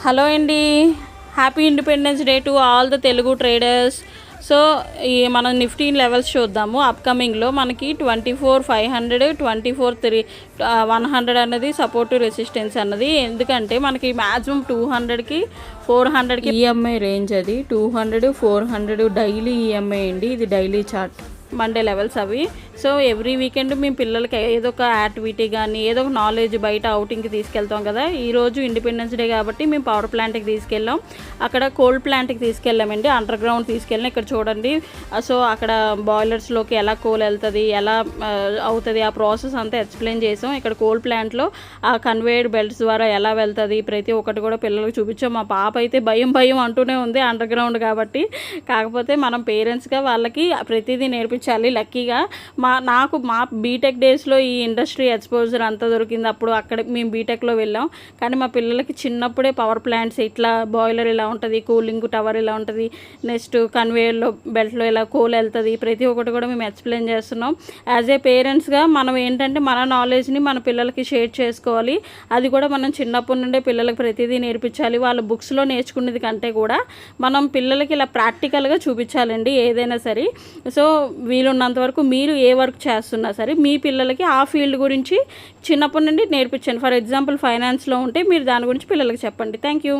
Hello అండి, happy independence day to all the Telugu traders. So ఈ మనం నిఫ్టీ లెవెల్స్ చూద్దాము. అప్కమింగ్లో మనకి 24,500, 24,100 అన్నది సపోర్ట్ రెసిస్టెన్స్ అన్నది. ఎందుకంటే మనకి మ్యాక్సిమం 200కి 400కి ఈఎంఐ రేంజ్, అది 200, 400 డైలీ ఈఎంఐ అండి. ఇది డైలీ చార్ట్, మండే లెవెల్స్ అవి. సో ఎవ్రీ వీకెండ్ మేము పిల్లలకి ఏదో ఒక యాక్టివిటీ కానీ ఏదో ఒక నాలెడ్జ్ బయట అవుటింగ్కి తీసుకెళ్తాం కదా. ఈరోజు ఇండిపెండెన్స్ డే కాబట్టి మేము పవర్ ప్లాంట్కి తీసుకెళ్ళాం, అక్కడ కోల్ ప్లాంట్కి తీసుకెళ్ళామండి, అండర్ గ్రౌండ్ తీసుకెళ్ళాం. ఇక్కడ చూడండి, సో అక్కడ బాయిలర్స్లోకి ఎలా కోల్ వెళ్తుంది, ఎలా అవుతుంది, ఆ ప్రాసెస్ అంతా ఎక్స్ప్లెయిన్ చేసాం. ఇక్కడ కోల్ ప్లాంట్లో ఆ కన్వేయర్ బెల్ట్స్ ద్వారా ఎలా వెళ్తుంది ప్రతి ఒక్కటి కూడా పిల్లలకు చూపించాం. మా పాప అయితే భయం భయం అంటూనే ఉంది, అండర్ గ్రౌండ్ కాబట్టి. కాకపోతే మనం పేరెంట్స్గా వాళ్ళకి ప్రతిదీ నేర్పించాలి. లక్కీగా మా బీటెక్ డేస్లో ఈ ఇండస్ట్రీ ఎక్స్పోజర్ అంతా దొరికింది. అప్పుడు అక్కడ మేము బీటెక్లో వెళ్ళాం, కానీ మా పిల్లలకి చిన్నప్పుడే పవర్ ప్లాంట్స్ ఇట్లా బాయిలర్ ఇలా ఉంటుంది, కూలింగ్ టవర్ ఇలా ఉంటుంది, నెక్స్ట్ కన్వేయర్లో బెల్ట్లో ఇలా కోల్ వెళ్తుంది, ప్రతి ఒక్కటి కూడా మేము ఎక్స్ప్లెయిన్ చేస్తున్నాం. యాజ్ ఏ పేరెంట్స్గా మనం ఏంటంటే మన నాలెడ్జ్ని మన పిల్లలకి షేర్ చేసుకోవాలి. అది కూడా మనం చిన్నప్పటి నుండే పిల్లలకి ప్రతిదీ నేర్పించాలి. వాళ్ళ బుక్స్లో నేర్చుకునేది కంటే కూడా మనం పిల్లలకి ఇలా ప్రాక్టికల్గా చూపించాలండి ఏదైనా సరే. సో వీలున్నంత వరకు మీరు ఏ వర్క్ చేస్తున్నా సరే మీ పిల్లలకి ఆ ఫీల్డ్ గురించి చిన్నప్పటి నుండి నేర్పించండి. ఫర్ ఎగ్జాంపుల్ ఫైనాన్స్లో ఉంటే మీరు దాని గురించి పిల్లలకి చెప్పండి. Thank you.